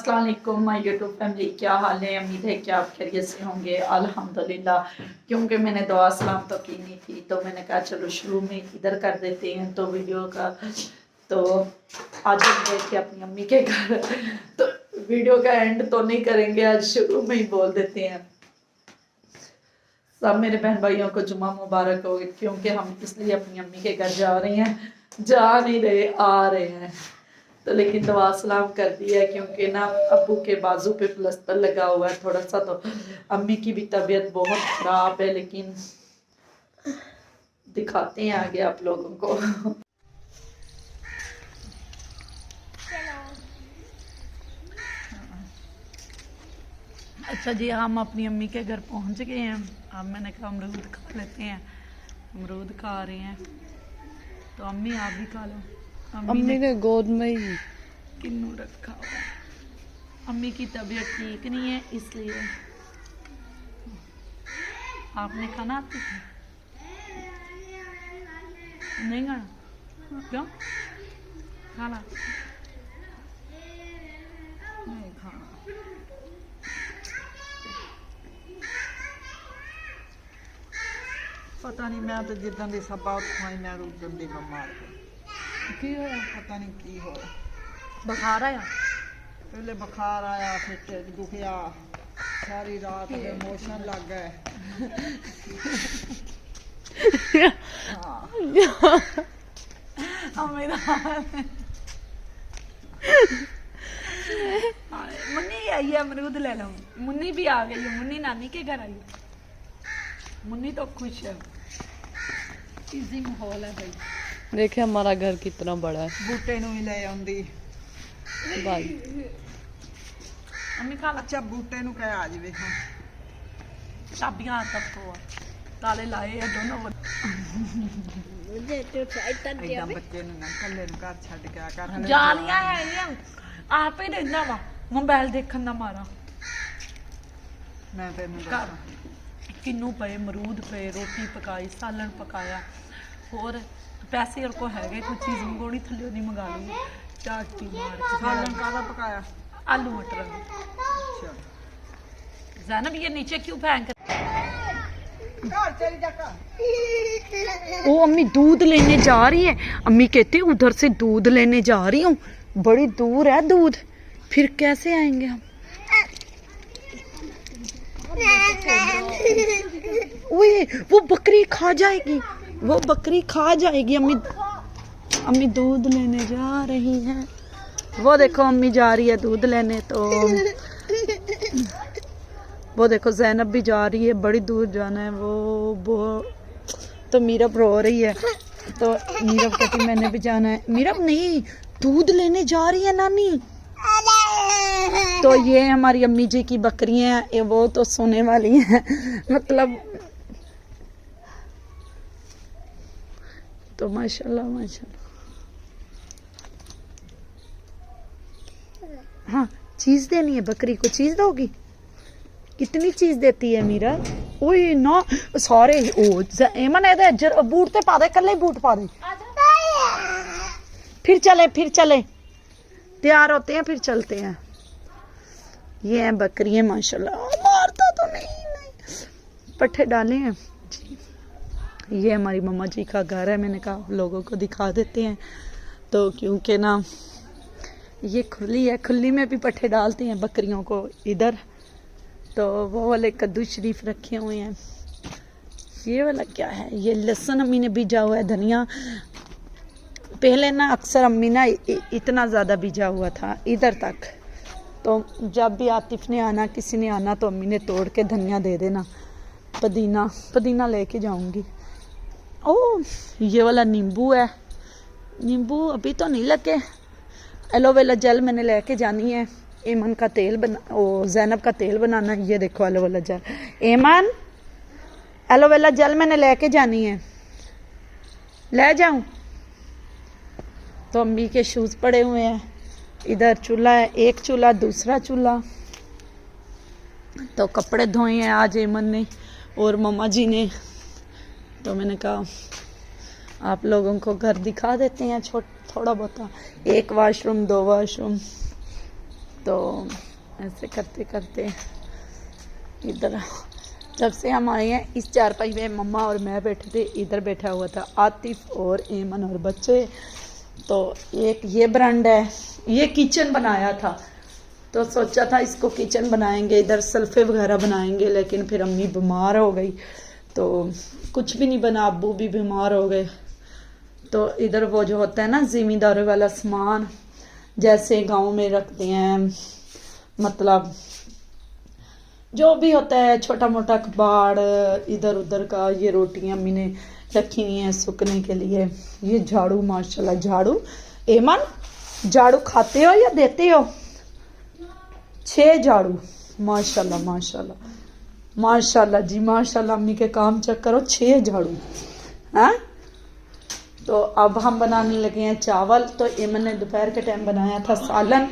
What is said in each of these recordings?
अस्सलाम वालेकुम my YouTube family, क्या हाल है। उम्मीद है कि आप खैरियत से होंगे। अल्हम्दुलिल्लाह। क्योंकि मैंने दुआ सलाम तो की नहीं थी तो मैंने कहा चलो शुरू में इधर कर देते हैं तो वीडियो का। तो आज हम गए थे अपनी अम्मी के घर तो वीडियो का एंड तो नहीं करेंगे, आज शुरू में ही बोल देते हैं। सब मेरे बहन भाइयों को जुम्मा मुबारक हो, क्योंकि हम इसलिए अपनी अम्मी के घर जा रहे हैं, जा नहीं रहे आ रहे हैं। तो लेकिन दुआ सलाम कर दिया क्योंकि ना अब्बू के बाजू पे प्लस्तर लगा हुआ है थोड़ा सा, तो अम्मी की भी तबीयत बहुत ख़राब है। लेकिन दिखाते हैं आगे आप लोगों को। अच्छा जी, हम अपनी अम्मी के घर पहुंच गए हैं। अब मैंने कहा अमरूद खा लेते हैं, अमरूद खा रहे हैं। तो अम्मी आप भी खा लो। अम्मी ने गोद में ही किन्नू रखा हुआ। अम्मी की तबीयत ठीक नहीं है इसलिए। आपने खाना आती थी? नहीं खाना? क्यों? खाना नहीं खाना। पता नहीं, मैं तो जिद्दां दी सब बात खाई मैं उदन दी बीमार हो। की होया? पता नहीं की होया। बुखार आया? पहले बुखार आया, फिर ढिड दुखिया, सारी रात में मोशन लग गए। मुन्नी आई है, अमरूद ले लो। मुन्नी भी आ गई है, मुन्नी नानी के घर आई है। मुन्नी तो खुश है। इजी माहौल है भाई। देखिए हमारा घर कितना बड़ा है। बूटे नु ही ले आंदी भाई अम्मी खा ला। अच्छा बूटे नु कह आज वे चाबियां तक को ताले लाए हैं दोनों। मुझे तो शैतान दिया बच्चे नु ना कल्ले नु घर छੱਡ के आ कर। जालियां है ये आप ही रहंदा वा मोबाइल देखन दा मारा। मैं तेन किन्नू पे अमरूद पे, रोटी पकाई, सालन पकाया, और पैसे और को है कोई चीज़ मंगोड़ी थल्ले नहीं मंगा ली। चाटी मार के सालन काला पकाया, आलू मटर। अच्छा ज़ैनब ये नीचे क्यों फेंक? घर चली जा कर। ओ अम्मी दूध लेने जा रही है। अम्मी कहती उधर से दूध लेने जा रही हूँ, बड़ी दूर है दूध, फिर कैसे आएंगे हम? ओए वो बकरी खा जाएगी, वो बकरी खा जाएगी। अम्मी दूध लेने जा रही हैं। वो देखो अम्मी जा रही है दूध लेने। तो वो देखो ज़ैनब भी जा रही है, बड़ी दूर जाना है। वो तो मीरब रो रही है, तो मीरब कहती मैंने भी जाना है। मीरब नहीं, दूध लेने जा रही है नानी। तो ये हमारी अम्मी जी की बकरियां हैं, वो तो सोने वाली हैं मतलब। तो माशाल्लाह माशाल्लाह। हाँ चीज देनी है बकरी को, चीज दोगी? कितनी चीज देती है मीरा? ओए ना सारे ओ एमन है बूट ते पा दे, कल्ले बूट पा दे। फिर चले तैयार होते हैं फिर चलते हैं। ये हैं बकरियां माशाल्लाह। मारता तो नहीं पट्ठे डाले हैं जी। ये हमारी मम्मा जी का घर है। मैंने कहा आप लोगों को दिखा देते हैं, तो क्योंकि ना ये खुली है, खुली में भी पट्ठे डालते हैं बकरियों को इधर। तो वो वाले कद्दू शरीफ रखे हुए हैं। ये वाला क्या है? ये लहसुन अम्मी ने बीजा हुआ है, धनिया। पहले ना अक्सर अम्मी ना इतना ज़्यादा बीजा हुआ था इधर तक, तो जब भी आतिफ ने आना, किसी ने आना, तो अम्मी ने तोड़ के धनिया दे देना। पुदीना लेके जाऊंगी। ओह ये वाला नींबू है, नींबू अभी तो नहीं लगे। एलोवेरा जेल मैंने लेके जानी है। एमन का तेल ज़ैनब का तेल बनाना है। ये देखो एलोवेरा जेल, एमन एलोवेरा जेल मैंने लेके जानी है, ले जाऊं? तो अम्मी के शूज़ पड़े हुए हैं। इधर चूल्हा है, एक चूल्हा दूसरा चूल्हा। तो कपड़े धोए हैं आज एमन ने और मम्मा जी ने। तो मैंने कहा आप लोगों को घर दिखा देते हैं थोड़ा बहुत। एक वाशरूम, 2 वाशरूम। तो ऐसे करते करते इधर जब से हम आए हैं इस चारपाई में मम्मा और मैं बैठे थे, इधर बैठा हुआ था आतिफ और एमन और बच्चे। तो एक ये बरामदा है, ये किचन बनाया था, तो सोचा था इसको किचन बनाएंगे, इधर सल्फे वगैरह बनाएंगे, लेकिन फिर अम्मी बीमार हो गई तो कुछ भी नहीं बना, अब्बू भी बीमार हो गए। तो इधर वो जो होता है ना जिम्मेदारी वाला सामान, जैसे गांव में रखते हैं, मतलब जो भी होता है छोटा मोटा कबाड़ इधर उधर का, ये रोटियां अम्मी ने रखी हुई हैं सूखने के लिए। ये झाड़ू, माशाल्लाह झाड़ू, एमन झाड़ू खाते हो या देते हो? 6 झाड़ू, माशाल्लाह माशाल्लाह माशाल्लाह जी माशाल्लाह, अम्मी के काम चेक करो, 6 झाड़ू। हाँ, तो अब हम बनाने लगे हैं चावल। तो एमन ने दोपहर के टाइम बनाया था सालन।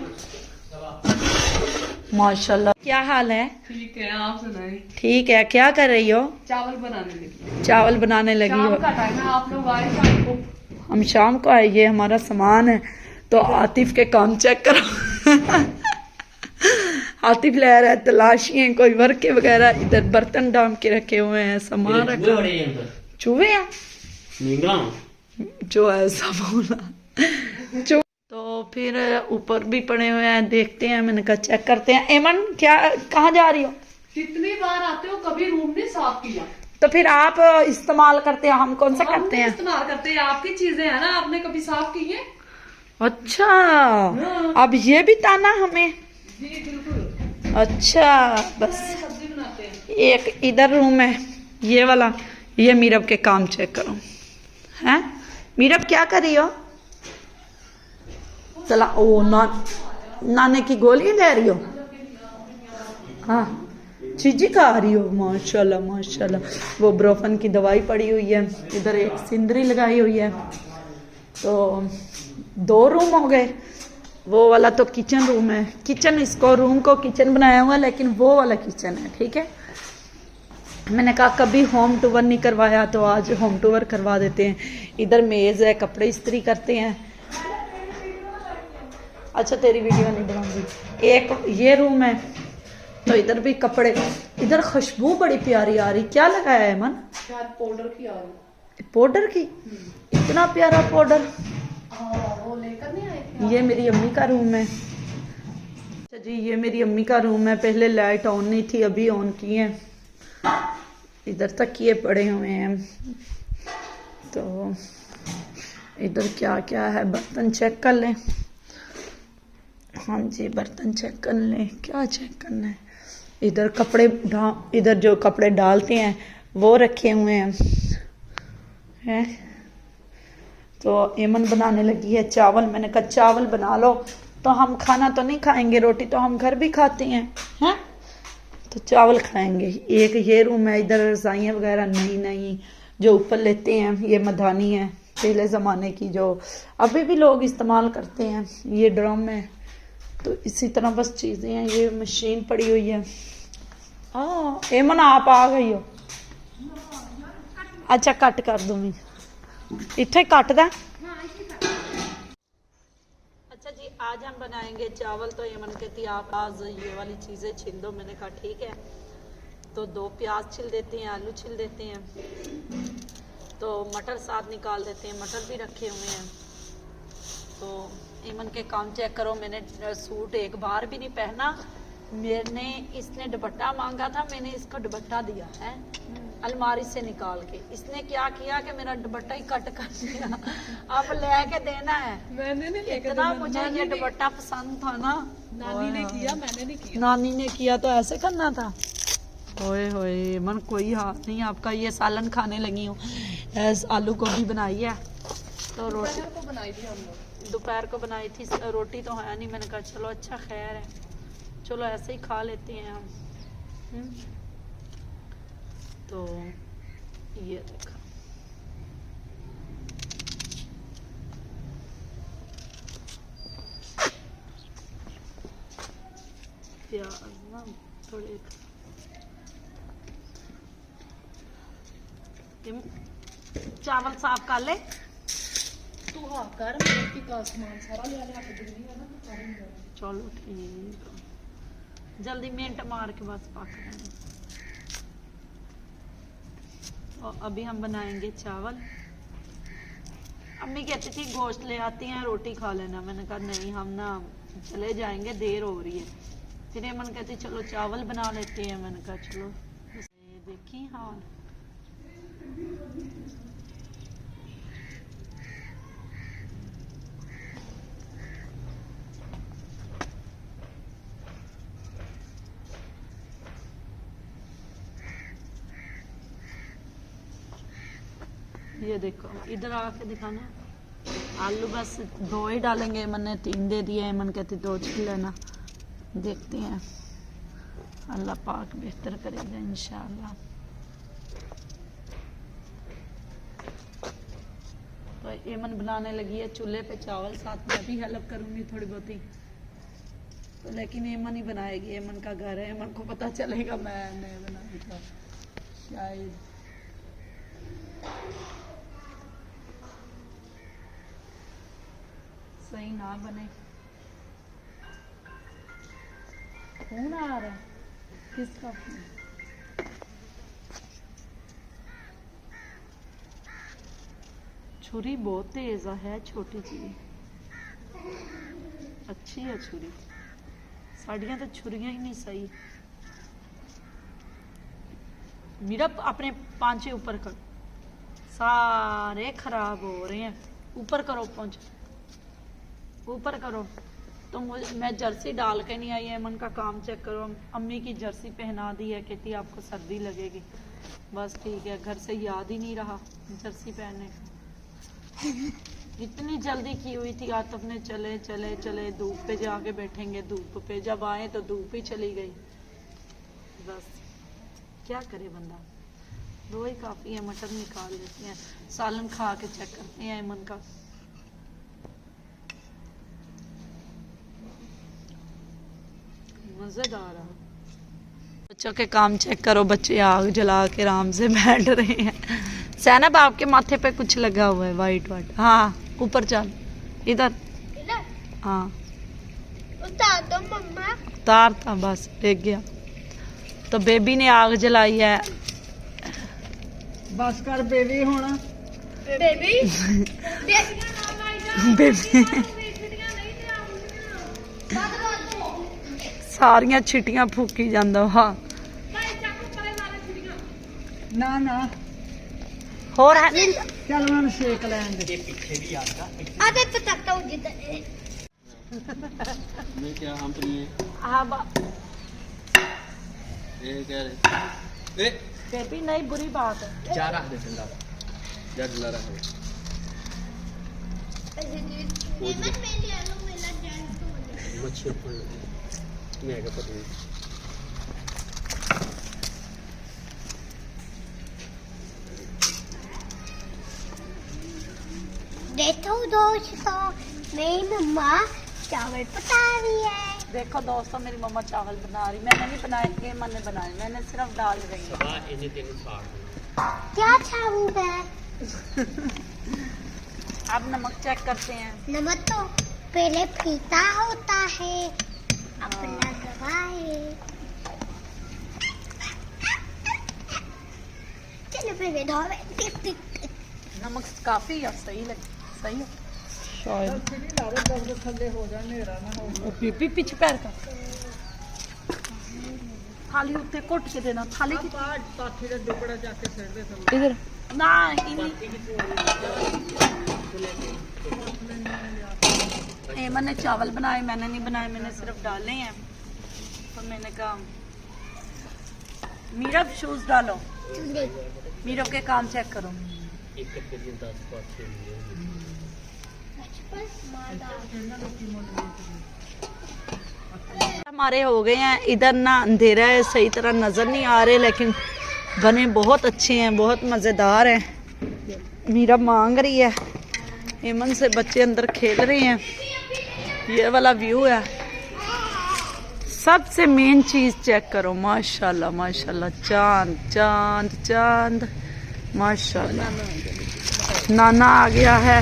माशाल्लाह, क्या हाल है? ठीक है, आप सुनाएं। ठीक है, क्या कर रही हो? चावल बनाने लगी। चावल बनाने लगी शाम हो? का टाइम है, आप लोग आए शाम को। हम शाम को आए, ये हमारा सामान है। तो आतिफ के काम चेक करो। आतिफ ले रहा है तलाशियां, कोई वर्के वगैरह, इधर बर्तन डाम के रखे हुए हैं, सामान रखा। चूहे हैं जो ऐसा बोला। तो फिर ऊपर भी पड़े हुए हैं, देखते हैं। मैंने कहा चेक करते हैं। एमन क्या, कहाँ जा रही हो? कितनी बार आते हो, कभी रूम नहीं साफ किया। तो फिर आप इस्तेमाल करते हैं, हम कौन सा करते हैं? इस्तेमाल करते हैं, आपकी चीजें हैं ना, आपने कभी साफ की है? अच्छा, अब ये भी ताना हमें? जी बिल्कुल। अच्छा, बस सब्जी बनाते हैं। एक इधर रूम है ये वाला। ये मीरब के काम चेक करो। हैं मीरब, क्या कर रही हो? चला, ओ नाने की गोली ले रही हो? हाँ, चीजी खा रही हो? माशाल्लाह माशाल्लाह। वो ब्रोफन की दवाई पड़ी हुई है, इधर एक सिंदरी लगाई हुई है। तो 2 रूम हो गए। वो वाला तो किचन रूम है, किचन, इसको रूम को किचन बनाया हुआ है, लेकिन वो वाला किचन है। ठीक है, मैंने कहा कभी होम टूर नहीं करवाया, तो आज होम टूर करवा देते हैं। इधर मेज है, कपड़े इस्त्री करते हैं। अच्छा, तेरी वीडियो नहीं बनाऊंगी। एक ये रूम है, तो इधर भी कपड़े। इधर खुशबू बड़ी प्यारी आ रही, क्या लगाया है मन? शायद पाउडर की आ रही। पाउडर की? इतना प्यारा पाउडर। वो लेकर नहीं आए थे? ये मेरी अम्मी का रूम है। अच्छा जी, ये मेरी अम्मी का रूम है। पहले लाइट ऑन नहीं थी, अभी ऑन की है। इधर तकिए पड़े हुए हैं। तो इधर क्या क्या है, बर्तन चेक कर लें। हाँ जी, बर्तन चेक कर लें। क्या चेक करना है? इधर कपड़े इधर जो कपड़े डालते हैं वो रखे हुए हैं। तो एमन बनाने लगी है चावल। मैंने कहा चावल बना लो, तो हम खाना तो नहीं खाएंगे, रोटी तो हम घर भी खाते हैं, हैं? तो चावल खाएंगे। एक ये रूम है, इधर रजाइयाँ वगैरह नहीं जो ऊपर लेते हैं, ये मधानी है पहले ज़माने की, जो अभी भी लोग इस्तेमाल करते हैं। ये ड्रम है। तो इसी तरह बस चीज़ें हैं। ये मशीन पड़ी हुई है। एमन, आप आ गई हो? अच्छा, कट कर दूँ मैं, इतने कट दा। अच्छा जी, आज हम बनाएंगे चावल। तो एमन कहती आप आज ये वाली चीज़ें छील दो। मैंने कहा ठीक है। तो 2 प्याज छिल देते हैं, आलू छिल देते हैं, तो मटर साथ निकाल देते हैं, मटर भी रखे हुए हैं। तो एमन के काम चेक करो। मैंने सूट एक बार भी नहीं पहना। इसने दुपट्टा मांगा था, मैंने इसको दुपट्टा दिया है अलमारी से निकाल के। इसने क्या किया कि मेरा दुपट्टा ही कट कर दिया। अब लेके देना है। मैंने नहीं लेकर इतना मुझे ये दुपट्टा पसंद था ना। नानी ने किया, मैंने नहीं किया। नानी ने किया, तो ऐसे करना था। होए होए मन, कोई हाथ नहीं आपका। ये सालन खाने लगी हूँ। आलू गोभी बनाई है, तो रोटी को बनाई थी हम लोग। दोपहर को बनाई थी, रोटी तो है नहीं। मैंने कहा चलो अच्छा खैर है, चलो ऐसे ही खा लेते हैं हम। तो ये देखा, प्याज ना थोड़े, चावल साफ कर ले। तू हाँ कर मैं की का सामान सारा ले आने आप दिल्ली है ना तो करूंगा। चलो ठीक, जल्दी मिनट मार के बस पक रहे। और अभी हम बनाएंगे चावल। अम्मी कहती थी गोश्त ले आती हैं रोटी खा लेना, मैंने कहा नहीं हम ना चले जाएंगे, देर हो रही है। फिर ये मन कहती चलो चावल बना लेते हैं, मैंने कहा चलो। ये देखी हाल, ये देखो इधर आके दिखाना। आलू बस 2 ही डालेंगे, मैंने 3 दे दिए, मन कहती 2 छिल लेना। देखते हैं, अल्लाह पाक बेहतर करेगा इंशाल्लाह। तो एमन बनाने लगी है चूल्हे पे चावल, साथ में भी हेल्प करूंगी थोड़ी बहुत ही। तो लेकिन एमन ही बनाएगी, एमन का घर है, एमन को पता चलेगा मैं नहीं बनाई तो शायद। सही ना बने। फोन आ रहा है, किसका फोन? छुरी बहुत तेज है, छोटी सी अच्छी है छुरी। साड़ियां तो छुरियां ही नहीं सही। मेरा अपने पांचे ऊपर कर, सारे खराब हो रहे हैं। ऊपर करो, पहुंच ऊपर करो। तो मैं जर्सी डाल के नहीं आई है, मन का काम चेक करो। अम्मी की जर्सी पहना दी है, कहती आपको सर्दी लगेगी। बस ठीक है, घर से याद ही नहीं रहा जर्सी पहनने का। इतनी जल्दी की हुई थी आतफ ने, चले चले चले धूप पे जाके बैठेंगे, धूप पे जब आए तो धूप ही चली गई। बस क्या करे बंदा, 2 ही काफी है। मटर निकाल लेते हैं, सालन खा के चेक करते हैं मन का। मजेदार है। बच्चों के काम चेक करो, बच्चे आग जला के आराम से बैठ रहे हैं। सैनब आपके माथे पे कुछ लगा हुआ है वाइट वाइट। हाँ ऊपर चल, इधर। हाँ उतार दो मम्मा। उतार था, बस देख गया। तो बेबी ने आग जलाई है। बस कर बेबी होना। बेबी बेबी सारियां छिटियां फूकी जांदा। हाँ ना ना होर है नहीं। चल मैं शेक लैन दे। आधे पता हूँ जिधर मैं क्या हम तो नहीं है। हाँ ये क्या रे ए बेबी नहीं, बुरी बात है। जा रहा है ठंडा, जा डला रहा है। मच्छर पर मैं क्या पता नहीं। देखो दोस्तों, मेरी मम्मा चावल पका रही है। देखो दोस्तों, मेरी मम्मा चावल बना रही। मैंने नहीं बनाए, ये मन ने बनाए, मैंने सिर्फ डाल रही हूँ। क्या चावल है? अब नमक चेक करते हैं। नमक तो पहले फीता होता है, अपना दबाए। चलो पहले धोवे। नमक काफी है, सही लगे, सही है शायद। सीढ़ी ला दे, दर्द थल्ले हो जाए, मेरा ना हो। पीपी पिछ पैर का थाली उत्ते घुट के देना। थाली की पाथी दे डुबड़ा जाके सिर दे थल्ले। इधर ना एमन ने चावल बनाए, मैंने नहीं बनाए, मैंने सिर्फ डाले हैं। तो मैंने कहा मीरा शूज डालो, मीरा के काम चेक करो। हमारे हो गए हैं। इधर ना अंधेरा है, सही तरह नजर नहीं आ रहे, लेकिन बने बहुत अच्छे हैं, बहुत मजेदार हैं। मीरा मांग रही है, एमन से बच्चे अंदर खेल रहे हैं। ये वाला व्यू है। सबसे मेन चीज चेक करो, माशाल्लाह माशाल्लाह, चांद चांद चांद, माशाल्लाह। नाना आ गया है।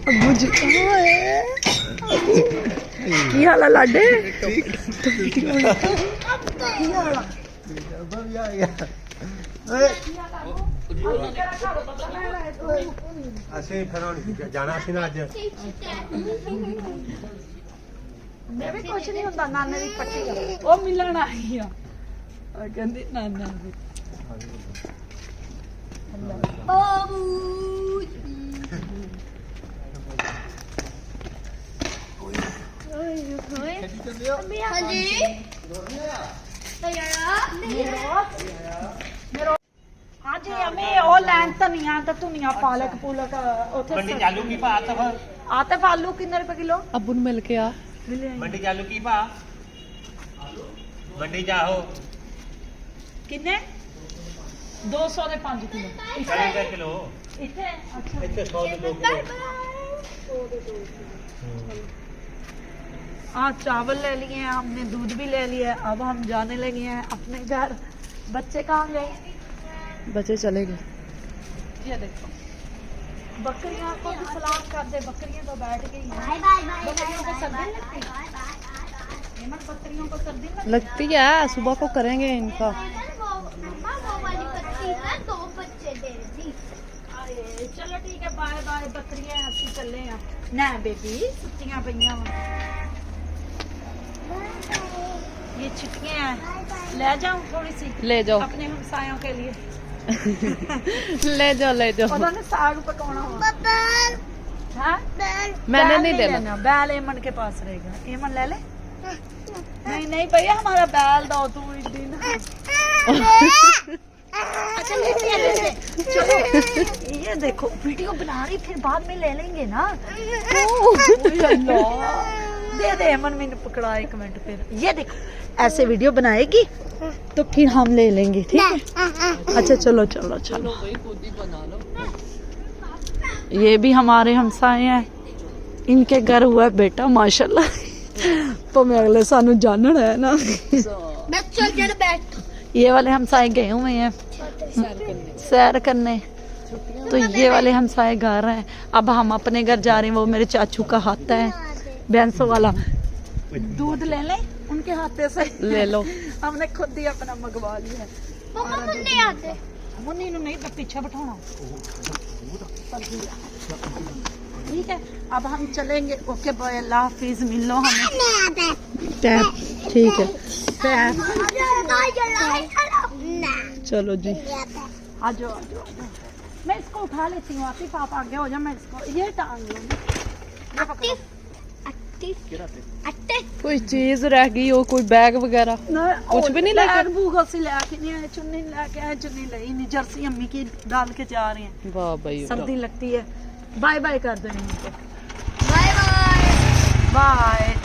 ਅੱਬੂ ਜੀ ਓਏ ਕੀ ਹਾਲ ਆ ਲਾਡੇ ਕੀ ਹਾਲ ਆ ਅਸੀਂ ਫਿਰ ਹੁਣ ਜਾਣਾ ਸੀ ਨਾ ਅੱਜ ਮੈਂ ਵੀ ਕੁਛ ਨਹੀਂ ਹੁੰਦਾ ਨਾਨੇ ਦੀ ਪੱਟੀ ਉਹ ਮਿਲਣ ਆਈ ਆ ਉਹ ਕਹਿੰਦੀ ਨਾਨਾ ਦੀ ਅੱਜ ਹਮੇ ਉਹ ਲੈਣ ਧਨੀਆ ਤੇ ਧੁਨੀਆ ਪਾਲਕ ਪੁਲਕ ਉੱਥੇ ਮੰਡੀ ਚਾਲੂ ਕੀ ਭਾ ਤਾਂ ਫਿਰ ਆਤੇ ਆਲੂ ਕਿੰਨੇ ਰੁਪਏ ਕਿਲੋ ਅੱਬੂ ਨੂੰ ਮਿਲ ਕੇ ਆ ਮੰਡੀ ਚਾਲੂ ਕੀ ਭਾ ਮੰਡੀ ਜਾਓ ਕਿੰਨੇ 200 ਦੇ 5 ਕਿਲੋ 40 ਰੁਪਏ ਕਿਲੋ ਇੱਥੇ ਅੱਛਾ ਇੱਥੇ 100 ਦੇ 2 किलो आज चावल ले लिए हैं हमने दूध भी ले लिया है अब हम जाने लगे हैं अपने घर बच्चे कहाँ गए बच्चे चले गए ये देखो बकरियां को भी सलाम कर दे बकरियां तो बैठ गई हैं बाय बाय बाय बकरियों को सर्दी लगती है हेमंत बकरियों को सर्दी लगती लगती है सुबह को करेंगे इनका वो वाली पत्ती है 2 बच्चे दे दी है चलो ठीक है बाय बाय बकरियां ਅਸੀਂ ਚੱਲੇ ਆ ਨਾ ਬੇਬੀ ਸੁੱਤੀਆਂ ਪਈਆਂ ਵਾ ये छिटियां हैं ले जाऊं थोड़ी सी ले जाओ अपने हमसायों के लिए ले जाओ पता नहीं साग पकाना हो बबल हाँ मैंने बैल नहीं देना बैल एमन के पास रहेगा एमन ले ले नहीं नहीं भैया हमारा बैल दो तू एक दिन अच्छा चलो ये देखो वीडियो बना रही फिर बाद में ले लेंगे ना दे दे एमन मैंने पकड़ा 1 मिनट फिर ये देखो ऐसे वीडियो बनाएगी तो फिर हम ले लेंगे ठीक है अच्छा चलो चलो चलो ये भी हमारे हमसाए हैं इनके घर हुआ है बेटा माशाल्लाह तो मैं अगले सानू जानना है ना बच्चों जड़ बैठ ये वाले हमसाए गए हुए हैं सैर करने तो ये वाले हमसाए घर हैं अब हम अपने घर जा रहे हैं वो मेरे चाचू का हाथ है भैंसों वाला दूध ले लें उनके हाथे से ले लो हमने खुद ही अपना मंगवा लिया है मम्मा मुन्ने आते मुन्नी नु नहीं तो पीछे बिठाना ठीक है अब हम चलेंगे ओके बाय अल्लाह हाफिज मिल लो हमें टैप ठीक है टैप चलो जी आ जाओ मैं इसको उठा लेती हूँ आतिफ आप आगे हो जाओ मैं इसको ये टांग लूंगी ये पकड़ो कोई चीज रह गई हो कोई बैग वगैरह कुछ भी नहीं लेके बूगा से लेके नहीं आए चुन्नी लेके आए चुन्नी ली नहीं जर्सी अम्मी की डाल के जा रहे हैं वाह भाई सर्दी लगती है बाय बाय कर दो इनको बाय बाय बाय